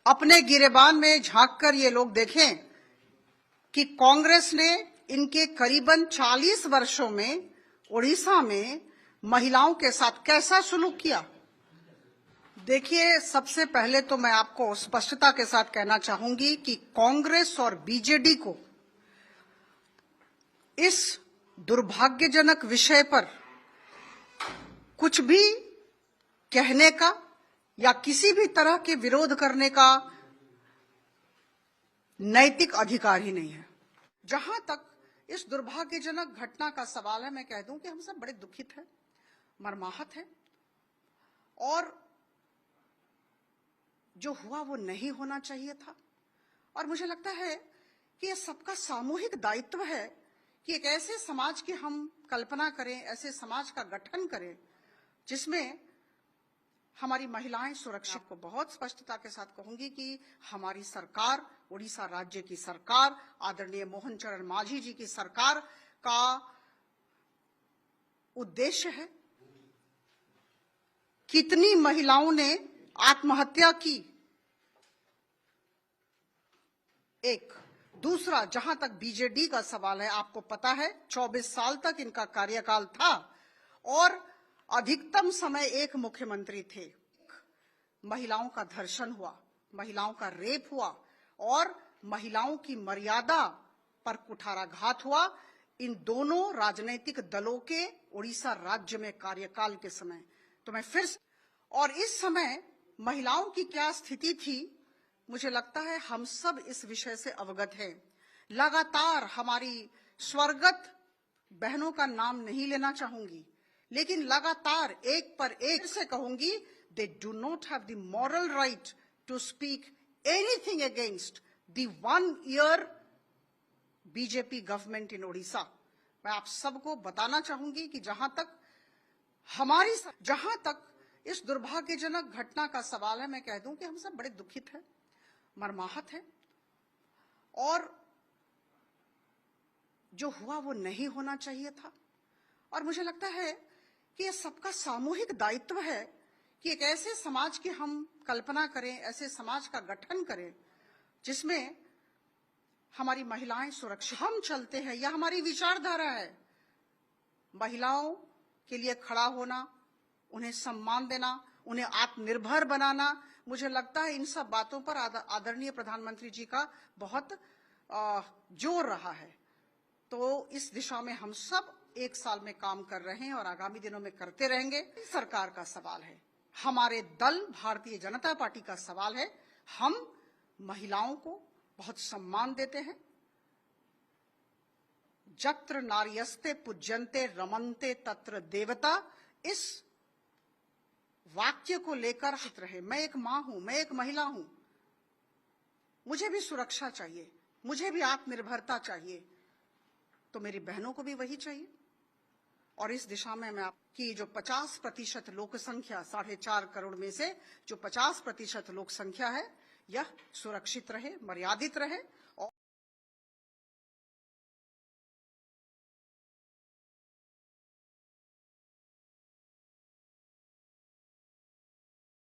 अपने गिरेबान में झांककर ये लोग देखें कि कांग्रेस ने इनके करीबन 40 वर्षों में ओडिशा में महिलाओं के साथ कैसा सुलूक किया। देखिए, सबसे पहले तो मैं आपको स्पष्टता के साथ कहना चाहूंगी कि कांग्रेस और बीजेडी को इस दुर्भाग्यजनक विषय पर कुछ भी कहने का या किसी भी तरह के विरोध करने का नैतिक अधिकार ही नहीं है। जहां तक इस दुर्भाग्यजनक घटना का सवाल है, मैं कह दूं कि हम सब बड़े दुखित हैं, मर्माहत हैं, और जो हुआ वो नहीं होना चाहिए था। और मुझे लगता है कि यह सबका सामूहिक दायित्व है कि एक ऐसे समाज की हम कल्पना करें, ऐसे समाज का गठन करें जिसमें हमारी महिलाएं सुरक्षित। को बहुत स्पष्टता के साथ कहूंगी कि हमारी सरकार, उड़ीसा राज्य की सरकार, आदरणीय मोहन चरण मांझी जी की सरकार का उद्देश्य है। कितनी महिलाओं ने आत्महत्या की, एक। दूसरा, जहां तक बीजेडी का सवाल है, आपको पता है 24 साल तक इनका कार्यकाल था और अधिकतम समय एक मुख्यमंत्री थे। महिलाओं का धर्षण हुआ, महिलाओं का रेप हुआ और महिलाओं की मर्यादा पर कुठाराघात हुआ। इन दोनों राजनीतिक दलों के उड़ीसा राज्य में कार्यकाल के समय। तो मैं फिर और इस समय महिलाओं की क्या स्थिति थी, मुझे लगता है हम सब इस विषय से अवगत हैं। लगातार हमारी स्वर्गत बहनों का नाम नहीं लेना चाहूंगी, लेकिन लगातार एक पर एक से कहूंगी, they do not have the moral right to speak anything against the 1 year BJP government in Odisha. मैं आप सबको बताना चाहूंगी कि जहां तक इस दुर्भाग्यजनक घटना का सवाल है, मैं कह दूं कि हम सब बड़े दुखित हैं, मर्माहत हैं, और जो हुआ वो नहीं होना चाहिए था। और मुझे लगता है कि यह सबका सामूहिक दायित्व है कि एक ऐसे समाज की हम कल्पना करें, ऐसे समाज का गठन करें जिसमें हमारी महिलाएं सुरक्षित। हम चलते हैं, यह हमारी विचारधारा है। महिलाओं के लिए खड़ा होना, उन्हें सम्मान देना, उन्हें आत्मनिर्भर बनाना, मुझे लगता है इन सब बातों पर आदरणीय प्रधानमंत्री जी का बहुत जोर रहा है। तो इस दिशा में हम सब एक साल में काम कर रहे हैं और आगामी दिनों में करते रहेंगे। सरकार का सवाल है, हमारे दल भारतीय जनता पार्टी का सवाल है। हम महिलाओं को बहुत सम्मान देते हैं। जत्र नार्यस्ते पूज्यन्ते रमन्ते तत्र देवता, इस वाक्य को लेकर हित रहे। मैं एक मां हूं, मैं एक महिला हूं, मुझे भी सुरक्षा चाहिए, मुझे भी आत्मनिर्भरता चाहिए, तो मेरी बहनों को भी वही चाहिए। और इस दिशा में मैं आपकी जो 50% लोक संख्या, 4.5 करोड़ में से जो 50% लोक संख्या है, यह सुरक्षित रहे, मर्यादित रहे।